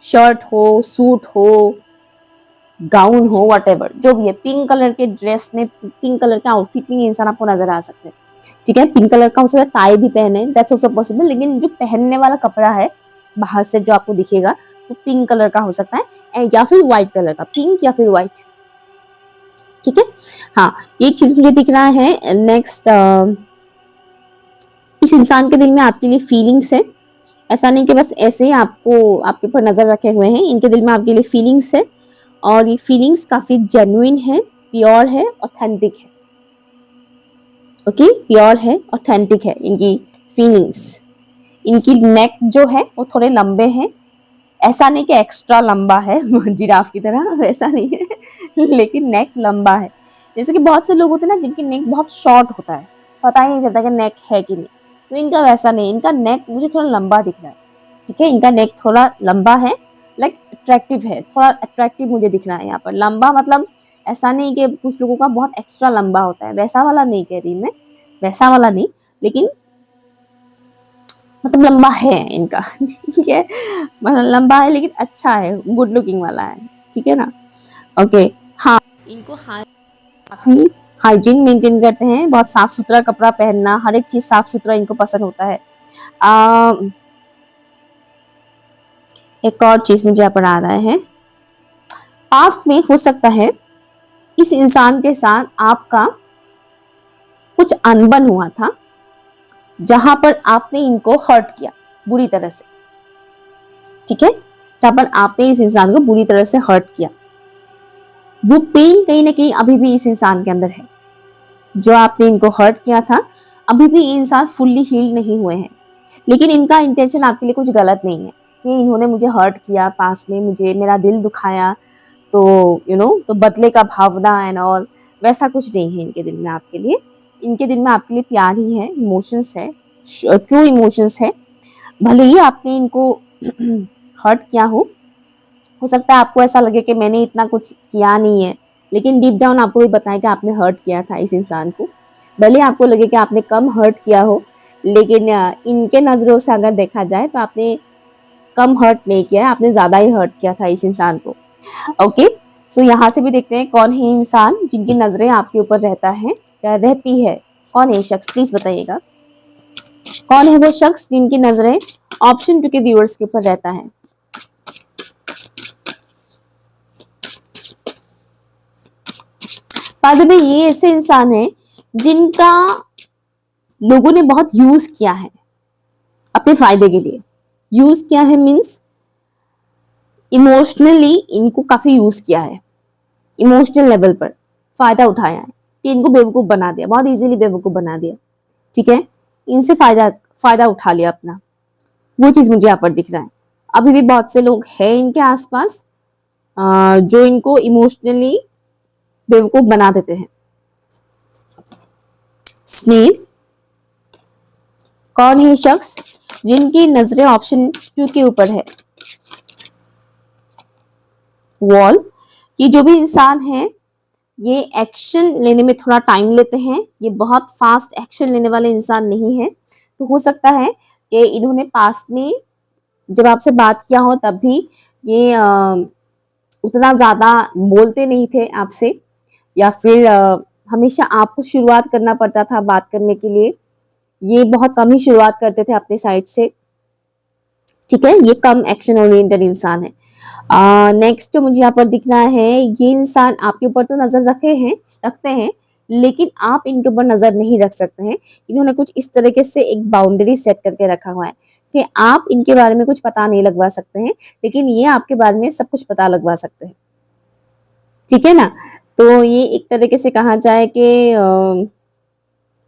शर्ट हो, सूट हो, गाउन हो, व्हाटएवर जो भी है, पिंक कलर के ड्रेस में, पिंक कलर के आउटफिट में इंसान आपको नजर आ सकते हैं। ठीक है, पिंक कलर का हो सकता है टाई भी पहने, दैट्स आल्सो पॉसिबल, लेकिन जो पहनने वाला कपड़ा है बाहर से जो आपको दिखेगा वो पिंक कलर का हो सकता है, या फिर व्हाइट कलर का, पिंक या फिर व्हाइट। ठीक है, हाँ, एक चीज मुझे दिख रहा है। नेक्स्ट, इस इंसान के दिल में आपके लिए फीलिंग्स है। ऐसा नहीं कि बस ऐसे ही आपको आपके ऊपर नजर रखे हुए हैं, इनके दिल में आपके लिए फीलिंग्स है, और ये फीलिंग्स काफी जेन्युइन है, प्योर है, ऑथेंटिक है। ओके, प्योर है, ऑथेंटिक है इनकी फीलिंग्स। इनकी नेक जो है वो थोड़े लंबे हैं, ऐसा नहीं कि एक्स्ट्रा लंबा है जिराफ की तरह, ऐसा नहीं है लेकिन नेक लंबा है। जैसे कि बहुत से लोग होते हैं ना जिनकी नेक बहुत शॉर्ट होता है, पता ही नहीं चलता कि नेक है कि नहीं, तो इनका वैसा नहीं, इनका नेक मुझे थोड़ा लंबा दिख रहा है। ठीक है, इनका नेक थोड़ा लंबा है, लाइक अट्रैक्टिव है, थोड़ा अट्रैक्टिव मुझे दिख रहा है यहाँ पर। लंबा मतलब ऐसा नहीं कि कुछ लोगों का बहुत एक्स्ट्रा लंबा होता है, वैसा वाला नहीं कह रही मैं, वैसा वाला नहीं, लेकिन मतलब लंबा है इनका ठीक है, मतलब लंबा है लेकिन अच्छा है, गुड लुकिंग वाला है। ठीक है ना। ओके, हाँ, इनको काफी हाइजीन मेंटेन करते हैं, बहुत साफ सुथरा कपड़ा पहनना, हर एक चीज साफ सुथरा इनको पसंद होता है। एक और चीज मुझे यहाँ पर आ रहा है, पास्ट में हो सकता है इस इंसान के साथ आपका कुछ अनबन हुआ था, जहां पर आपने इनको हर्ट किया बुरी तरह से। ठीक है, जहां पर आपने इस इंसान को बुरी तरह से हर्ट किया, वो पेन कहीं ना कहीं अभी भी इस इंसान के अंदर है। जो आपने इनको हर्ट किया था, अभी भी ये इंसान फुल्ली हील नहीं हुए हैं, लेकिन इनका इंटेंशन आपके लिए कुछ गलत नहीं है कि इन्होंने मुझे हर्ट किया, पास में मुझे मेरा दिल दुखाया, तो तो बदले का भावना एंड ऑल, वैसा कुछ नहीं है इनके दिल में आपके लिए। इनके दिल में आपके लिए प्यार ही है, इमोशंस है, ट्रू इमोशंस है। भले ही आपने इनको हर्ट किया हो सकता है आपको ऐसा लगे कि मैंने इतना कुछ किया नहीं है, लेकिन डीप डाउन आपको भी बताया कि आपने हर्ट किया था इस इंसान को। भले आपको लगे कि आपने कम हर्ट किया हो, लेकिन इनके नज़रों से अगर देखा जाए तो आपने कम हर्ट नहीं किया है, आपने ज़्यादा ही हर्ट किया था इस इंसान को। ओके, सो यहाँ से भी देखते हैं कौन है इंसान जिनकी नज़रें आपके ऊपर रहता है या रहती है। कौन है शख्स, प्लीज बताइएगा। कौन है वो शख्स जिनकी नज़रें ऑप्शन 2 के व्यूअर्स के ऊपर रहता है। बाद में ये ऐसे इंसान है जिनका लोगों ने बहुत यूज किया है अपने फायदे के लिए। यूज किया है मीन्स इमोशनली इनको काफी यूज किया है, इमोशनल लेवल पर फायदा उठाया है कि इनको बेवकूफ बना दिया, बहुत इजीली बेवकूफ बना दिया। ठीक है, इनसे फायदा फायदा उठा लिया अपना, वो चीज मुझे यहाँ पर दिख रहा है। अभी भी बहुत से लोग हैं इनके आसपास जो इनको इमोशनली बेवकूफ बना देते हैं। स्नेल, कौन है शख्स जिनकी नजरें ऑप्शन 2 के ऊपर है। वॉल, ये जो भी इंसान है ये एक्शन लेने में थोड़ा टाइम लेते हैं, ये बहुत फास्ट एक्शन लेने वाले इंसान नहीं है। तो हो सकता है कि इन्होंने पास्ट में जब आपसे बात किया हो तब भी ये उतना ज्यादा बोलते नहीं थे आपसे, या फिर हमेशा आपको शुरुआत करना पड़ता था बात करने के लिए, ये बहुत कम ही शुरुआत करते थे अपने साइड से। ठीक है, ये कम एक्शन ओरिएंटेड इंसान है। नेक्स्ट जो मुझे यहाँ पर दिख रहा है, ये इंसान आपके ऊपर तो नजर रखते हैं, लेकिन आप इनके ऊपर नजर नहीं रख सकते हैं। इन्होंने कुछ इस तरीके से एक बाउंड्री सेट करके रखा हुआ है कि आप इनके बारे में कुछ पता नहीं लगवा सकते हैं, लेकिन ये आपके बारे में सब कुछ पता लगवा सकते हैं। ठीक है ना, तो ये एक तरीके से कहा जाए कि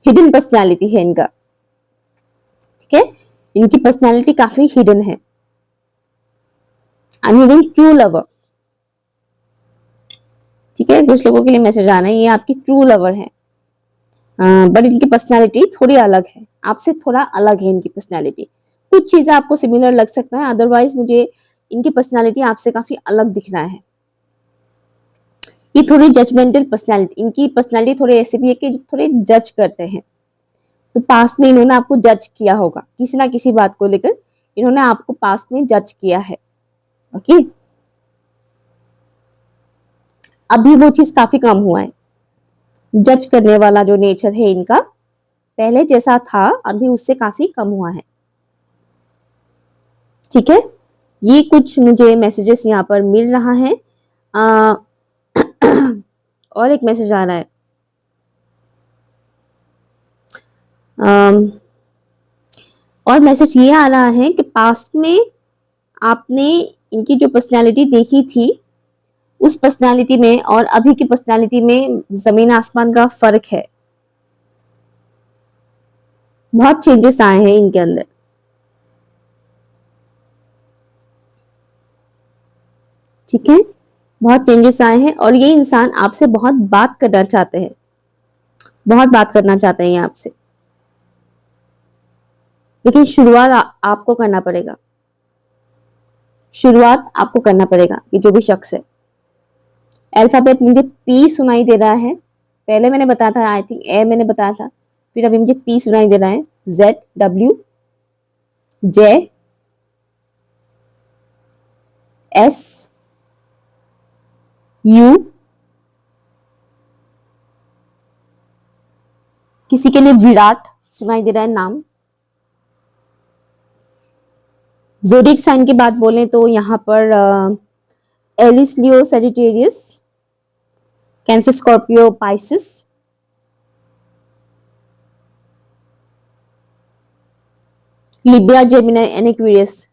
हिडन पर्सनैलिटी है इनका। ठीक है, इनकी पर्सनैलिटी काफी हिडन है। I am heading true lover. ठीक है, कुछ लोगों के लिए मैसेज आना है ये आपकी ट्रू लवर है, बट इनकी पर्सनैलिटी थोड़ी अलग है, आपसे थोड़ा अलग है इनकी पर्सनैलिटी। कुछ चीजें आपको सिमिलर लग सकता है, अदरवाइज मुझे इनकी पर्सनैलिटी आपसे काफी अलग दिख रहा है। ये थोड़ी जजमेंटल पर्सनैलिटी, इनकी पर्सनैलिटी थोड़ी ऐसी भी है कि थोड़े जज करते हैं। तो पास्ट में इन्होंने आपको जज किया होगा किसी ना किसी बात को लेकर, इन्होंने आपको पास्ट में जज किया है। ओके, अभी वो चीज काफी कम हुआ है। जज करने वाला जो नेचर है इनका पहले जैसा था, अभी उससे काफी कम हुआ है। ठीक है, ये कुछ मुझे मैसेजेस यहाँ पर मिल रहा है। और एक मैसेज आ रहा है, और मैसेज ये आ रहा है कि पास्ट में आपने इनकी जो पर्सनालिटी देखी थी, उस पर्सनालिटी में और अभी की पर्सनालिटी में जमीन आसमान का फर्क है। बहुत चेंजेस आए हैं इनके अंदर। ठीक है, बहुत चेंजेस आए हैं और ये इंसान आपसे बहुत बात करना चाहते हैं, बहुत बात करना चाहते हैं आपसे, लेकिन शुरुआत आपको करना पड़ेगा। शुरुआत आपको करना पड़ेगा। ये जो भी शख्स है, अल्फाबेट मुझे पी सुनाई दे रहा है, पहले मैंने बताया था आई थिंक ए मैंने बताया था, फिर अभी मुझे पी सुनाई दे रहा है। ZWJSU, किसी के लिए विराट सुनाई दे रहा है नाम। ज़ोडिएक साइन की बात बोलें तो यहाँ पर Aries, Leo, Sagittarius, Cancer, Scorpio, Pisces, Libra, Gemini and Aquarius,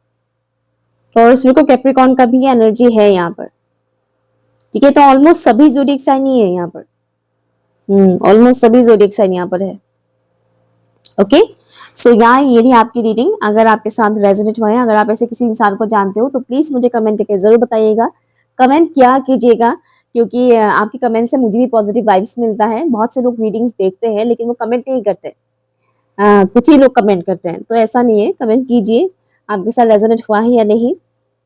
Taurus, Virgo, Capricorn का भी एनर्जी है यहाँ पर। ठीक है, तो ऑलमोस्ट सभी ज़ोडिएक साइन ही है यहाँ पर। ऑलमोस्ट सभी ज़ोडिएक साइन यहाँ पर है। ओके, सो यहाँ ये रही आपकी रीडिंग। अगर आपके साथ रेजोनेट हुआ है, अगर आप ऐसे किसी इंसान को जानते हो तो प्लीज मुझे कमेंट करके जरूर बताइएगा। कमेंट क्या कीजिएगा, क्योंकि आपकी कमेंट से मुझे भी पॉजिटिव वाइब्स मिलता है। बहुत से लोग रीडिंग्स देखते हैं लेकिन वो कमेंट नहीं करते, कुछ ही लोग कमेंट करते हैं। तो ऐसा नहीं है, कमेंट कीजिए, आपके साथ रेजोनेट हुआ है या नहीं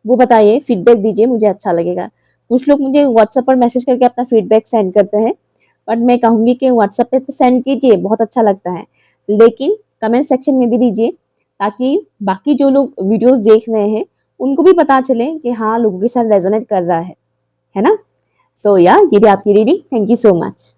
वो बताइए, फीडबैक दीजिए, मुझे अच्छा लगेगा। कुछ लोग मुझे व्हाट्सएप पर मैसेज करके अपना फीडबैक सेंड करते हैं, बट मैं कहूँगी कि व्हाट्सएप पे तो सेंड कीजिए, बहुत अच्छा लगता है, लेकिन कमेंट सेक्शन में भी दीजिए, ताकि बाकी जो लोग वीडियोस देख रहे हैं उनको भी पता चले कि हाँ, लोगों के साथ रेजोनेट कर रहा है ना? सो या ये भी आपकी reading. Thank you so much.